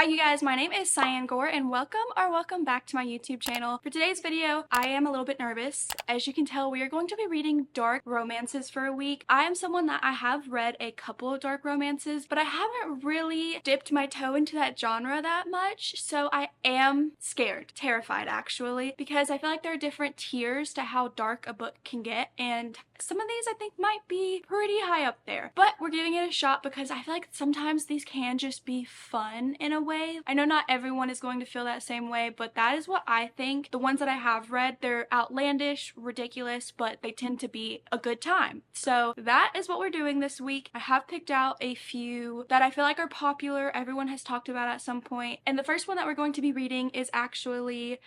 Hi you guys, my name is Cyan and welcome back to my YouTube channel. For today's video, I am a little bit nervous. As you can tell, we are going to be reading dark romances for a week. I am someone that I have read a couple of dark romances, but I haven't really dipped my toe into that genre that much, so I am scared, terrified actually, because I feel like there are different tiers to how dark a book can get, and some of these I think might be pretty high up there. But we're giving it a shot because I feel like sometimes these can just be fun in a way. I know not everyone is going to feel that same way, but that is what I think. The ones that I have read, they're outlandish, ridiculous, but they tend to be a good time. So that is what we're doing this week. I have picked out a few that I feel like are popular, everyone has talked about at some point. And the first one that we're going to be reading is actually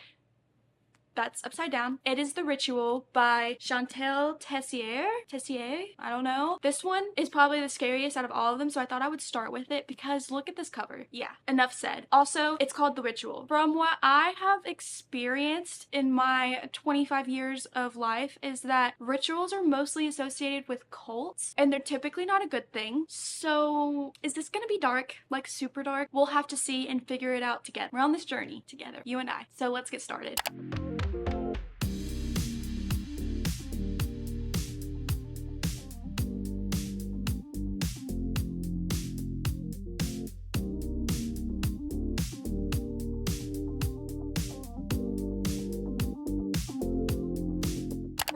that's upside down. It is The Ritual by Chantal Tessier. I don't know. This one is probably the scariest out of all of them, so I thought I would start with it because look at this cover. Yeah, enough said. Also, it's called The Ritual. From what I have experienced in my 25 years of life is that rituals are mostly associated with cults, and they're typically not a good thing. So is this gonna be dark? Like super dark? We'll have to see and figure it out together. We're on this journey together, you and I. So let's get started.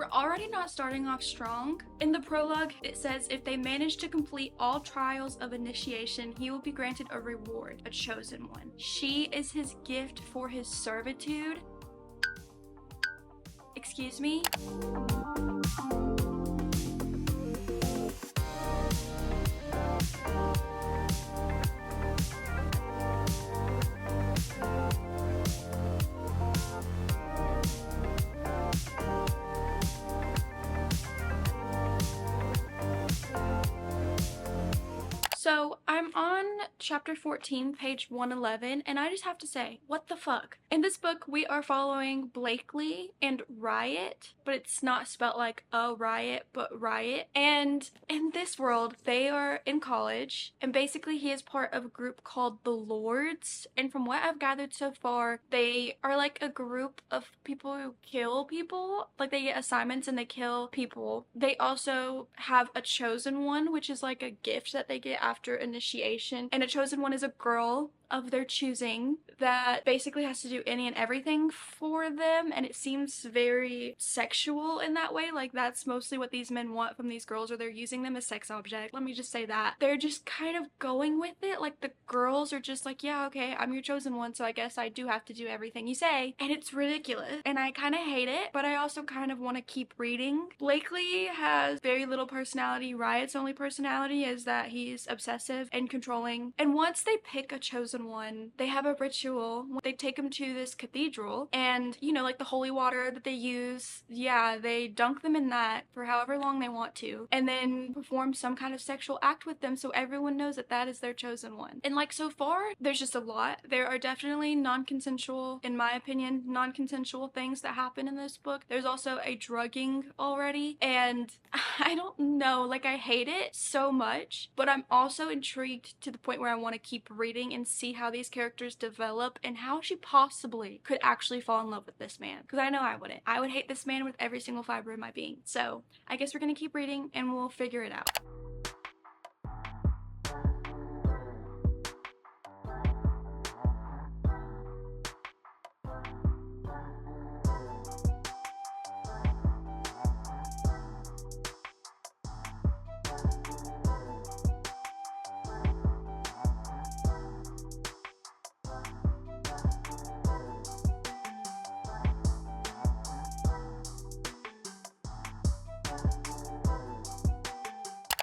Already not starting off strong. In the prologue, it says if they manage to complete all trials of initiation, he will be granted a reward, a chosen one. She is his gift for his servitude. Excuse me? So I'm on chapter 14, page 111, and I just have to say, what the fuck? In this book, we are following Blakely and Riot, but it's not spelled like a riot, but Riot. And in this world, they are in college, and basically he is part of a group called the Lords. And from what I've gathered so far, they are like a group of people who kill people. Like they get assignments and they kill people. They also have a chosen one, which is like a gift that they get after initiation, and a chosen one is a girl of their choosing that basically has to do any and everything for them, and it seems very sexual in that way. Like that's mostly what these men want from these girls, or they're using them as sex object. Let me just say that they're just kind of going with it. Like the girls are just like, yeah, okay, I'm your chosen one, so I guess I do have to do everything you say, and it's ridiculous, and I kind of hate it, but I also kind of want to keep reading. Blakely has very little personality. Riot's only personality is that he's obsessive and controlling, and once they pick a chosen one, they have a ritual. They take them to this cathedral, and you know, like the holy water that they use, yeah, they dunk them in that for however long they want to, and then perform some kind of sexual act with them so everyone knows that that is their chosen one. And like so far, there's just a lot. There are definitely non-consensual, in my opinion, non-consensual things that happen in this book. There's also a drugging already, and I don't know, like I hate it so much, but I'm also intrigued to the point where I want to keep reading and see how these characters develop and how she possibly could actually fall in love with this man, because I know I wouldn't. I would hate this man with every single fiber of my being. So I guess we're gonna keep reading and we'll figure it out.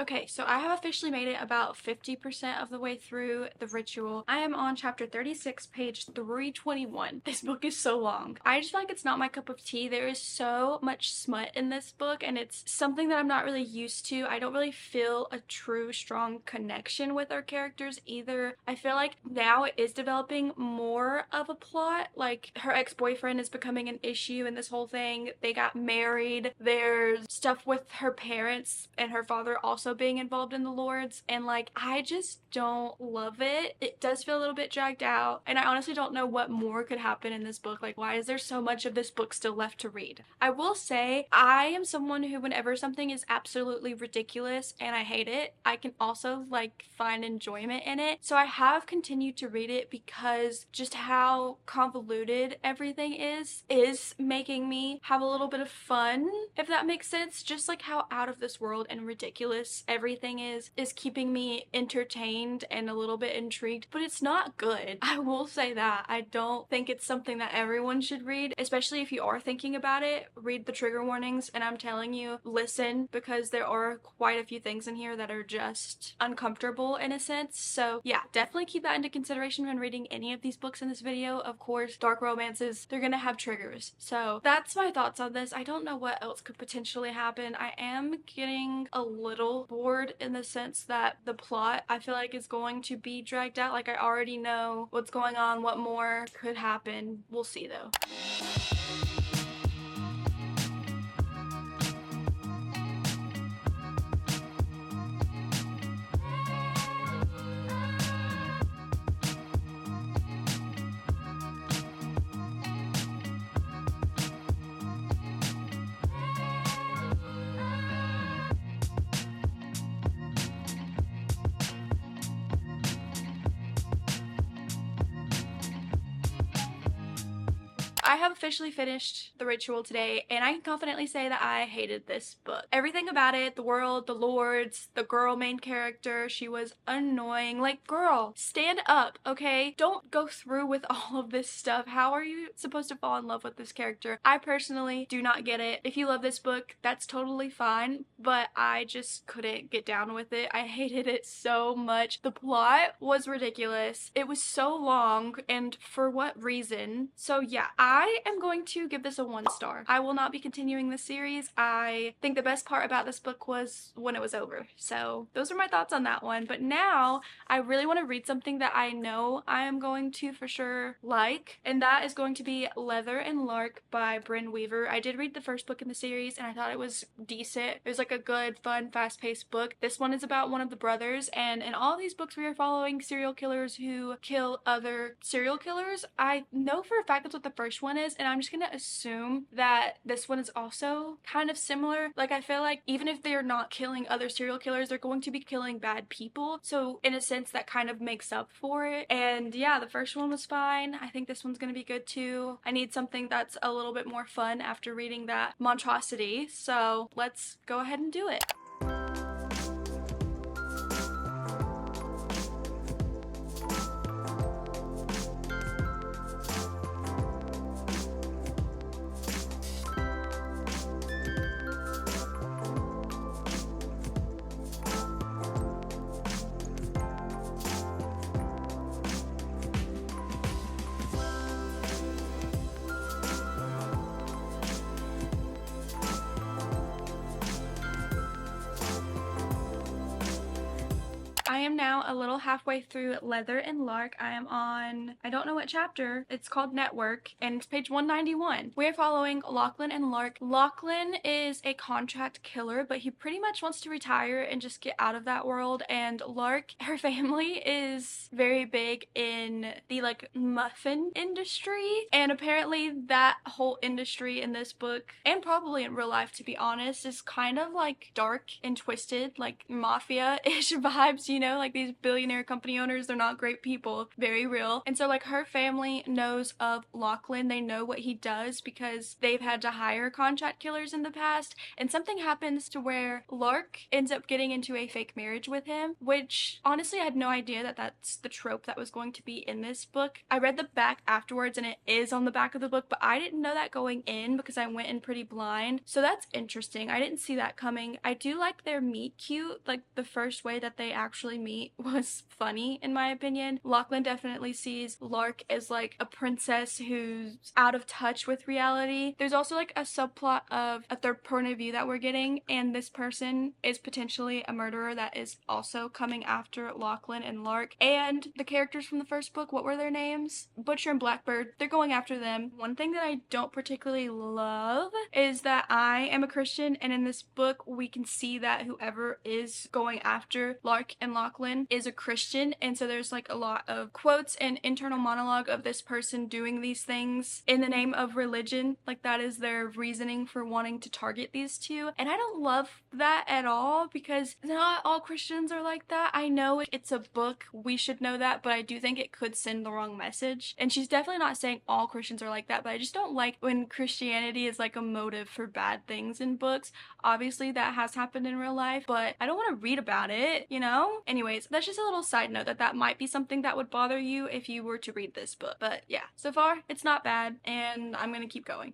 Okay, so I have officially made it about 50% of the way through The Ritual. I am on chapter 36, page 321. This book is so long. I just feel like it's not my cup of tea. There is so much smut in this book, and it's something that I'm not really used to. I don't really feel a true, strong connection with our characters either. I feel like now it is developing more of a plot. Like, her ex-boyfriend is becoming an issue in this whole thing. They got married. There's stuff with her parents and her father also also being involved in the Lords, and like I just don't love it. It does feel a little bit dragged out, and I honestly don't know what more could happen in this book. Like, why is there so much of this book still left to read? I will say I am someone who, whenever something is absolutely ridiculous and I hate it, I can also like find enjoyment in it. So I have continued to read it because just how convoluted everything is making me have a little bit of fun, if that makes sense. Just like how out of this world and ridiculous everything is keeping me entertained and a little bit intrigued, but it's not good. I will say that. I don't think it's something that everyone should read, especially if you are thinking about it. Read the trigger warnings, and I'm telling you, listen, because there are quite a few things in here that are just uncomfortable in a sense. So yeah, definitely keep that into consideration when reading any of these books in this video. Of course, dark romances, they're gonna have triggers. So that's my thoughts on this. I don't know what else could potentially happen. I am getting a little bored in the sense that the plot, I feel like, is going to be dragged out. Like, I already know what's going on, what more could happen. We'll see though. I have officially finished The Ritual today, and I can confidently say that I hated this book. Everything about it, the world, the lords, the girl main character, she was annoying. Like, girl, stand up, okay? Don't go through with all of this stuff. How are you supposed to fall in love with this character? I personally do not get it. If you love this book, that's totally fine, but I just couldn't get down with it. I hated it so much. The plot was ridiculous. It was so long, and for what reason? So yeah, I am going to give this a 1 star. I will not be continuing this series. I think the best part about this book was when it was over. So those are my thoughts on that one. But now I really want to read something that I know I am going to for sure like, and that is going to be Leather and Lark by Bryn Weaver. I did read the first book in the series and I thought it was decent. It was like a good, fun, fast-paced book. This one is about one of the brothers, and in all these books we are following serial killers who kill other serial killers. I know for a fact that's what the first one is, and I'm just gonna assume that this one is also kind of similar. Like, I feel like even if they're not killing other serial killers, they're going to be killing bad people, so in a sense that kind of makes up for it. And yeah, the first one was fine. I think this one's gonna be good too. I need something that's a little bit more fun after reading that monstrosity, so let's go ahead and do it. I am now a little halfway through Leather and Lark. I am on, I don't know what chapter. It's called Network, and it's page 191. We're following Lachlan and Lark. Lachlan is a contract killer, but he pretty much wants to retire and just get out of that world. And Lark, her family is very big in the like muffin industry, and apparently that whole industry in this book, and probably in real life to be honest, is kind of like dark and twisted, like mafia-ish vibes, you know, like these billionaire company owners, they're not great people, very real. And so like her family knows of Lachlan. They know what he does because they've had to hire contract killers in the past, and something happens to where Lark ends up getting into a fake marriage with him, which honestly I had no idea that that's the trope that was going to be in this book. I read the back afterwards and it is on the back of the book, but I didn't know that going in because I went in pretty blind, so that's interesting. I didn't see that coming. I do like their meet cute, like the first way that they actually actually meet was funny in my opinion. Lachlan definitely sees Lark as like a princess who's out of touch with reality. There's also like a subplot of a third point of view that we're getting, and this person is potentially a murderer that is also coming after Lachlan and Lark. And the characters from the first book, what were their names? Butcher and Blackbird. They're going after them. One thing that I don't particularly love is that I am a Christian, and in this book we can see that whoever is going after Lark and Lachlan is a Christian, and so there's like a lot of quotes and internal monologue of this person doing these things in the name of religion. Like that is their reasoning for wanting to target these two, and I don't love that at all because not all Christians are like that. I know it's a book, we should know that, but I do think it could send the wrong message, and she's definitely not saying all Christians are like that, but I just don't like when Christianity is like a motive for bad things in books. Obviously that has happened in real life, but I don't want to read about it, you know? Anyways, that's just a little side note that might be something that would bother you if you were to read this book. But yeah, so far it's not bad, and I'm gonna keep going.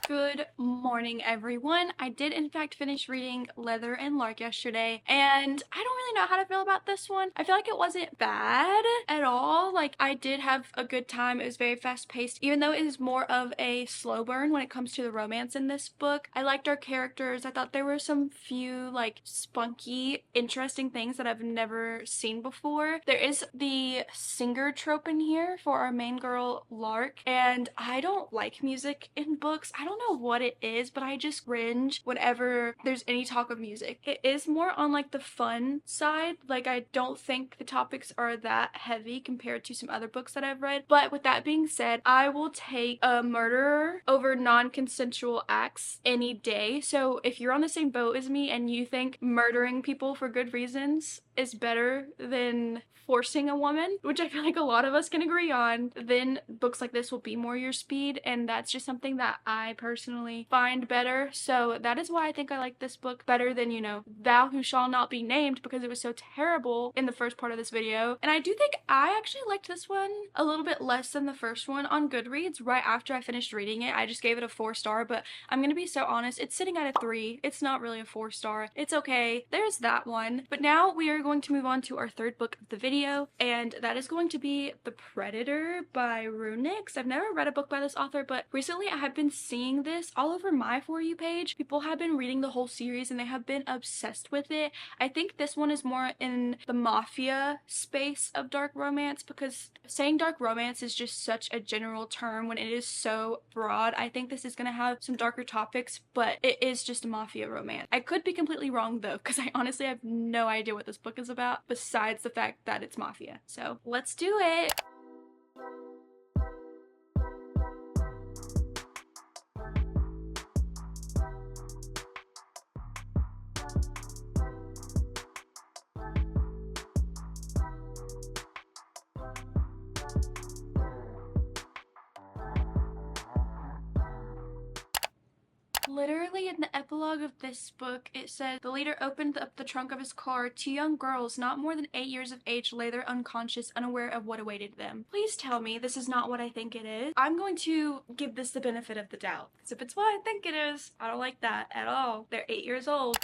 Good morning, everyone. I did in fact finish reading Leather and Lark yesterday, and I don't really know how to feel about this one. I feel like it wasn't bad at all. Like, I did have a good time. It was very fast paced, even though it is more of a slow burn when it comes to the romance in this book. I liked our characters. I thought there were some few like spunky, interesting things that I've never seen before. There is the singer trope in here for our main girl Lark, and I don't like music in books. I don't know what it is, but I just cringe whenever there's any talk of music. It is more on like the fun side. Like, I don't think the topics are that heavy compared to some other books that I've read. But with that being said, I will take a murderer over non-consensual acts any day. So if you're on the same boat as me and you think murdering people for good reasons is better than forcing a woman, which I feel like a lot of us can agree on, then books like this will be more your speed, and that's just something that I personally find better. So that is why I think I like this book better than, you know, Thou Who Shall Not Be Named, because it was so terrible in the first part of this video. And I do think I actually liked this one a little bit less than the first one on Goodreads. Right after I finished reading it, I just gave it a 4-star, but I'm gonna be so honest, it's sitting at a 3. It's not really a 4-star. It's okay. There's that one. But now we are going to move on to our third book of the video, and that is going to be The Predator by Runix. I've never read a book by this author, but recently I have been seeing this all over my For You page. People have been reading the whole series and they have been obsessed with it. I think this one is more in the mafia space of dark romance, because saying dark romance is just such a general term when it is so broad. I think this is gonna have some darker topics, but it is just a mafia romance. I could be completely wrong though, because I honestly have no idea what this book is about besides the fact that it's mafia. So let's do it. Literally in the epilogue of this book, it says, the leader opened up the trunk of his car. 2 young girls, not more than 8 years of age, lay there unconscious, unaware of what awaited them. Please tell me this is not what I think it is. I'm going to give this the benefit of the doubt, because if it's what I think it is, I don't like that at all. They're 8 years old.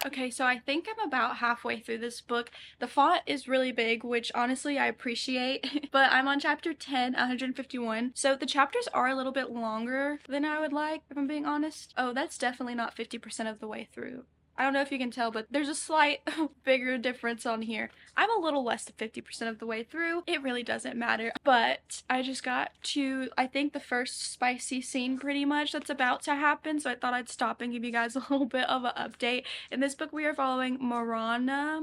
Okay, so I think I'm about halfway through this book. The font is really big, which honestly I appreciate, but I'm on chapter 10, 151. So the chapters are a little bit longer than I would like, if I'm being honest. Oh, that's definitely not 50% of the way through. I don't know if you can tell, but there's a slight bigger difference on here. I'm a little less than 50% of the way through. It really doesn't matter. But I just got to, I think, the first spicy scene pretty much that's about to happen. So I thought I'd stop and give you guys a little bit of an update. In this book, we are following Marana.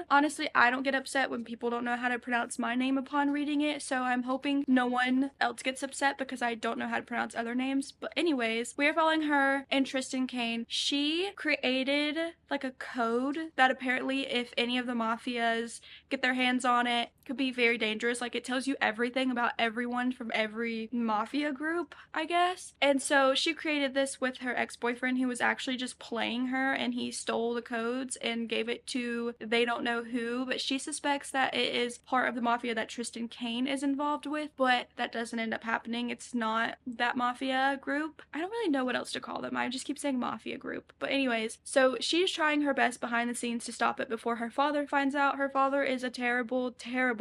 Honestly, I don't get upset when people don't know how to pronounce my name upon reading it. So I'm hoping no one else gets upset because I don't know how to pronounce other names. But anyways, we are following her and Tristan Kane. She created like a code that apparently if any of the mafias get their hands on it, could be very dangerous. Like it tells you everything about everyone from every mafia group, I guess. And so she created this with her ex-boyfriend who was actually just playing her, and he stole the codes and gave it to they don't know who, but she suspects that it is part of the mafia that Tristan Kane is involved with, but that doesn't end up happening. It's not that mafia group. I don't really know what else to call them. I just keep saying mafia group. But anyways, so she's trying her best behind the scenes to stop it before her father finds out. Her father is a terrible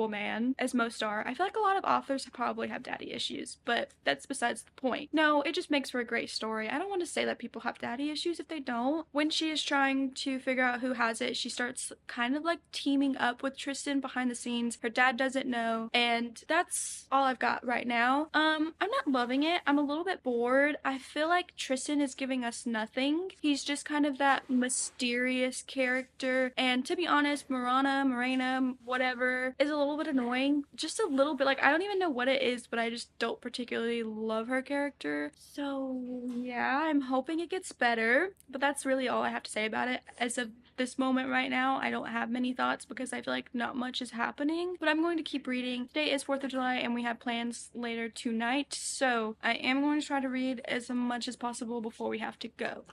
man, as most are. I feel like a lot of authors probably have daddy issues, but that's besides the point. No, it just makes for a great story. I don't want to say that people have daddy issues if they don't. When she is trying to figure out who has it, she starts kind of like teaming up with Tristan behind the scenes. Her dad doesn't know, and that's all I've got right now. I'm not loving it. I'm a little bit bored. I feel like Tristan is giving us nothing. He's just kind of that mysterious character, and to be honest, Marina, whatever, is a little bit annoying. Just a little bit. Like, I don't even know what it is, but I just don't particularly love her character. So yeah, I'm hoping it gets better, but that's really all I have to say about it. As of this moment right now, I don't have many thoughts because I feel like not much is happening, but I'm going to keep reading. Today is 4th of July and we have plans later tonight, so I am going to try to read as much as possible before we have to go.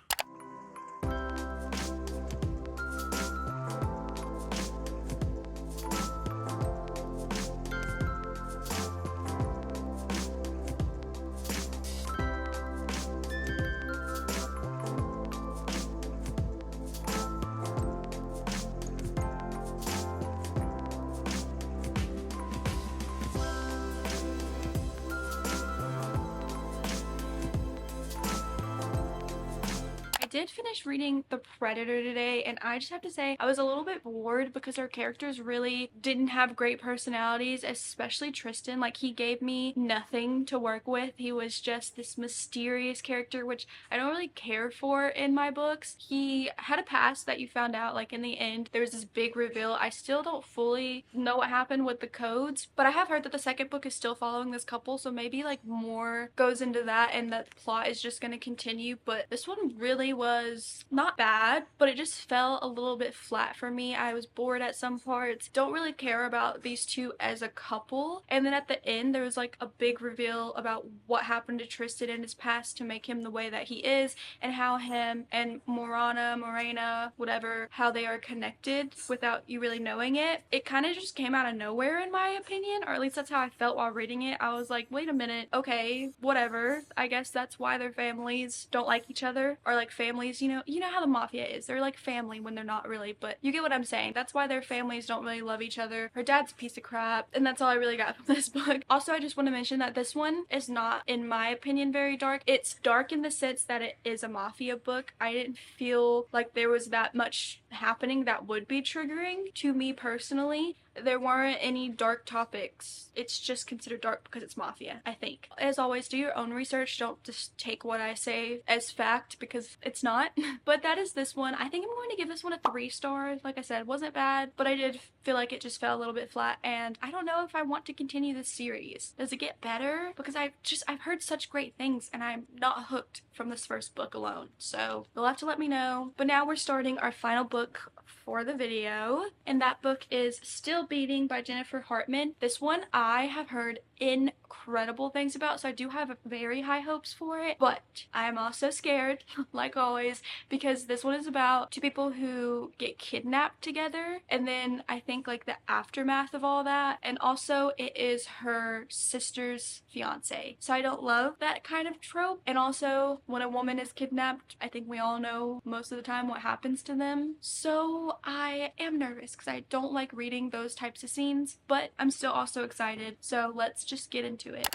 I did finish reading The Predator today, and I just have to say I was a little bit bored because our characters really didn't have great personalities, especially Tristan. Like, he gave me nothing to work with. He was just this mysterious character, which I don't really care for in my books. He had a past that you found out, like, in the end. There was this big reveal. I still don't fully know what happened with the codes, but I have heard that the second book is still following this couple, so maybe, like, more goes into that and that plot is just gonna continue. But this one really was not bad, but it just fell a little bit flat for me. I was bored at some parts. Don't really care about these two as a couple. And then at the end, there was like a big reveal about what happened to Tristan in his past to make him the way that he is, and how him and Morena, whatever, how they are connected without you really knowing it. It kind of just came out of nowhere in my opinion, or at least that's how I felt while reading it. I was like, wait a minute, okay, whatever. I guess that's why their families don't like each other, or like families, you know how the mafia is. They're like family when they're not really, but you get what I'm saying. That's why their families don't really love each other. Her dad's a piece of crap, and that's all I really got from this book. Also, I just want to mention that this one is not, in my opinion, very dark. It's dark in the sense that it is a mafia book. I didn't feel like there was that much happening that would be triggering to me personally. There weren't any dark topics. It's just considered dark because it's mafia, I think. As always, do your own research. Don't just take what I say as fact because it's not. But that is this one. I think I'm going to give this one a 3 stars. Like I said, it wasn't bad, but I did feel like it just fell a little bit flat, and I don't know if I want to continue this series. Does it get better? Because I've heard such great things and I'm not hooked from this first book alone. So you'll have to let me know. But now we're starting our final book for the video, and that book is Still Beating by Jennifer Hartman. This one I have heard incredible things about, so I do have very high hopes for it, but I am also scared like always, because this one is about 2 people who get kidnapped together, and then I think like the aftermath of all that, and also it is her sister's fiance. So I don't love that kind of trope, and also when a woman is kidnapped, I think we all know most of the time what happens to them. So I am nervous because I don't like reading those types of scenes, but I'm still also excited. So let's just get into it.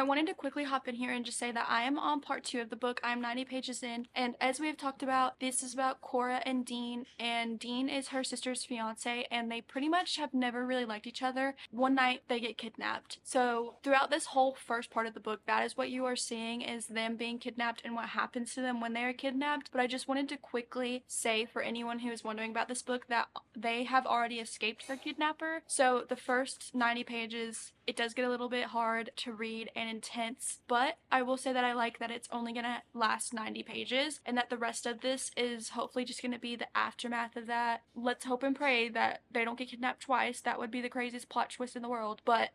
I wanted to quickly hop in here and just say that I am on part 2 of the book. I'm 90 pages in, and as we have talked about, this is about Cora and Dean is her sister's fiance, and they pretty much have never really liked each other. One night they get kidnapped. So throughout this whole first part of the book, that is what you are seeing, is them being kidnapped and what happens to them when they are kidnapped. But I just wanted to quickly say, for anyone who is wondering about this book, that they have already escaped their kidnapper. So the first 90 pages, it does get a little bit hard to read and intense, but I will say that I like that it's only gonna last 90 pages and that the rest of this is hopefully just gonna be the aftermath of that. Let's hope and pray that they don't get kidnapped twice. That would be the craziest plot twist in the world, but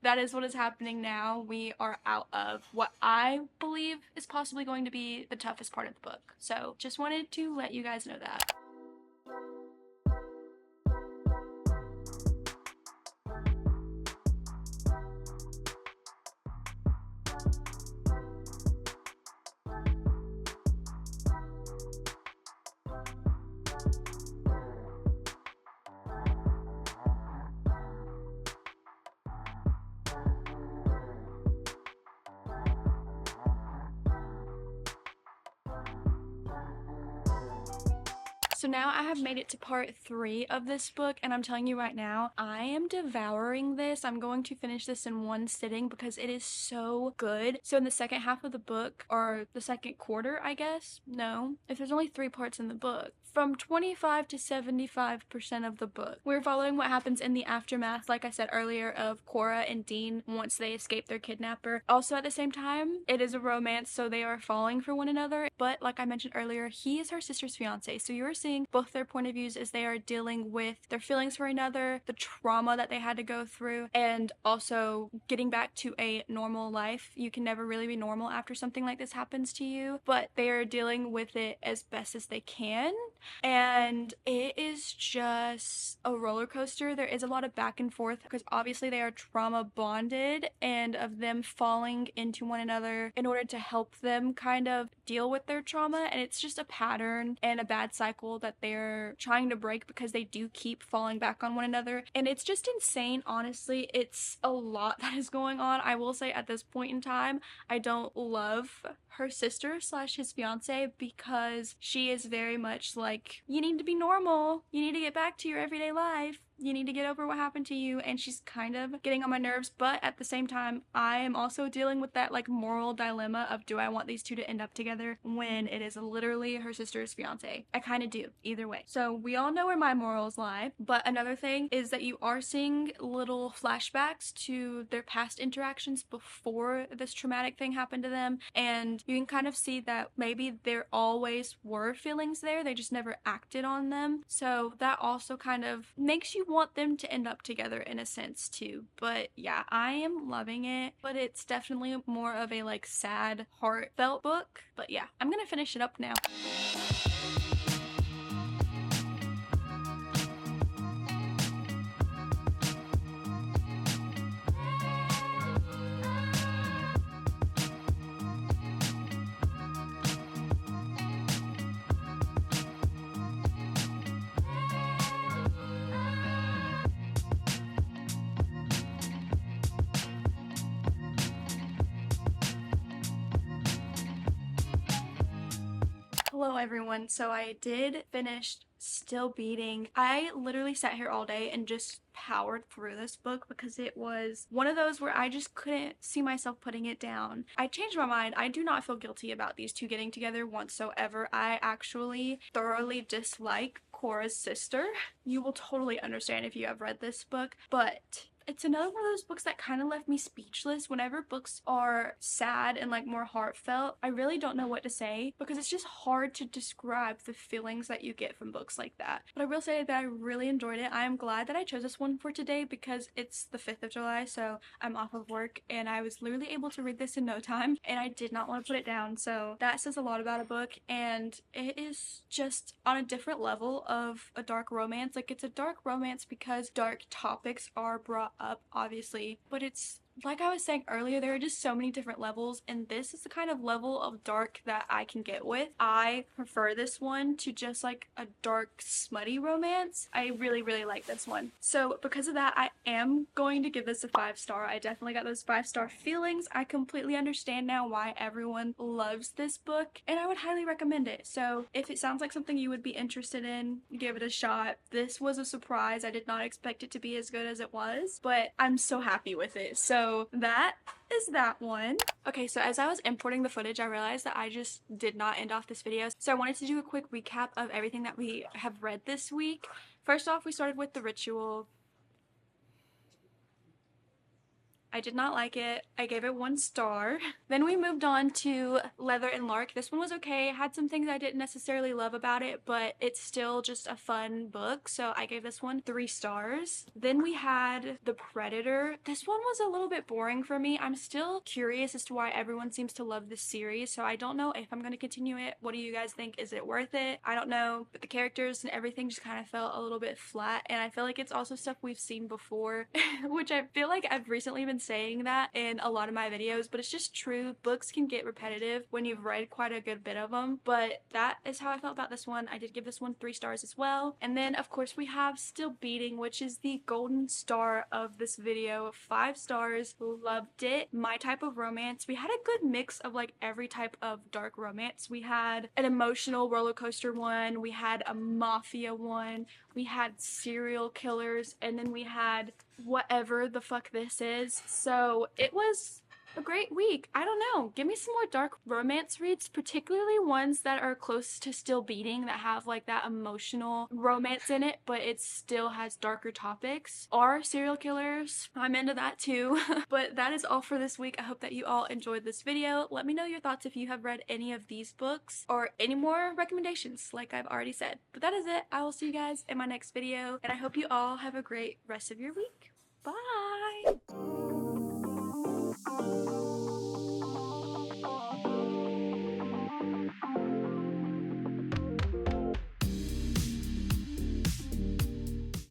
that is what is happening now. We are out of what I believe is possibly going to be the toughest part of the book. So just wanted to let you guys know that. So now I have made it to part 3 of this book, and I'm telling you right now, I am devouring this. I'm going to finish this in one sitting because it is so good. So in the second half of the book, or the second quarter, I guess? No, if there's only 3 parts in the book. From 25 to 75% of the book, we're following what happens in the aftermath, like I said earlier, of Cora and Dean once they escape their kidnapper. Also at the same time, it is a romance, so they are falling for one another. But like I mentioned earlier, he is her sister's fiance, so you're seeing both their point of views as they are dealing with their feelings for another, the trauma that they had to go through, and also getting back to a normal life. You can never really be normal after something like this happens to you, but they are dealing with it as best as they can. And it is just a roller coaster. There is a lot of back and forth because obviously they are trauma bonded, and of them falling into one another in order to help them kind of deal with their trauma. And it's just a pattern and a bad cycle that they're trying to break because they do keep falling back on one another. And it's just insane, honestly. It's a lot that is going on. I will say at this point in time, I don't love her sister slash his fiance because she is very much like, you need to be normal, you need to get back to your everyday life, you need to get over what happened to you, and she's kind of getting on my nerves. But at the same time, I am also dealing with that like moral dilemma of, do I want these two to end up together when it is literally her sister's fiance? I kind of do, either way. So we all know where my morals lie. But another thing is that you are seeing little flashbacks to their past interactions before this traumatic thing happened to them, and you can kind of see that maybe there always were feelings there, they just never acted on them. So that also kind of makes you want them to end up together in a sense too. But yeah, I am loving it, but it's definitely more of a like sad, heartfelt book. But yeah, I'm gonna finish it up now. Hello everyone, so I did finish Still Beating. I literally sat here all day and just powered through this book because it was one of those where I just couldn't see myself putting it down. I changed my mind. I do not feel guilty about these two getting together whatsoever. I actually thoroughly dislike Cora's sister. You will totally understand if you have read this book, but it's another one of those books that kind of left me speechless. Whenever books are sad and like more heartfelt, I really don't know what to say because it's just hard to describe the feelings that you get from books like that. But I will say that I really enjoyed it. I am glad that I chose this one for today because it's the 5th of July, so I'm off of work and I was literally able to read this in no time and I did not want to put it down. So that says a lot about a book, and it is just on a different level of a dark romance. Like, it's a dark romance because dark topics are brought up, obviously, but it's like I was saying earlier, there are just so many different levels, and this is the kind of level of dark that I can get with. I prefer this one to just like a dark, smutty romance. I really, really like this one. So because of that, I am going to give this a 5-star. I definitely got those 5-star feelings. I completely understand now why everyone loves this book, and I would highly recommend it. So if it sounds like something you would be interested in, give it a shot. This was a surprise. I did not expect it to be as good as it was, but I'm so happy with it. So that is that one. Okay, so as I was importing the footage, I realized that I just did not end off this video. So I wanted to do a quick recap of everything that we have read this week. First off, we started with The Ritual. I did not like it. I gave it 1 star. Then we moved on to Leather and Lark. This one was okay. It had some things I didn't necessarily love about it, but it's still just a fun book, so I gave this one 3 stars. Then we had The Predator. This one was a little bit boring for me. I'm still curious as to why everyone seems to love this series, so I don't know if I'm going to continue it. What do you guys think? Is it worth it? I don't know, but the characters and everything just kind of felt a little bit flat, and I feel like it's also stuff we've seen before, which I feel like I've recently been saying that in a lot of my videos, but it's just true. Books can get repetitive when you've read quite a good bit of them, but that is how I felt about this one. I did give this one 3 stars as well. And then of course we have Still Beating, which is the golden star of this video. 5 stars. Loved it. My type of romance. We had a good mix of like every type of dark romance. We had an emotional roller coaster one, we had a mafia one, we had serial killers, and then we had whatever the fuck this is. So it was a great week. I don't know. Give me some more dark romance reads, particularly ones that are close to Still Beating, that have like that emotional romance in it, but it still has darker topics. Or serial killers. I'm into that too. But that is all for this week. I hope that you all enjoyed this video. Let me know your thoughts if you have read any of these books or any more recommendations like I've already said. But that is it. I will see you guys in my next video, and I hope you all have a great rest of your week. Bye!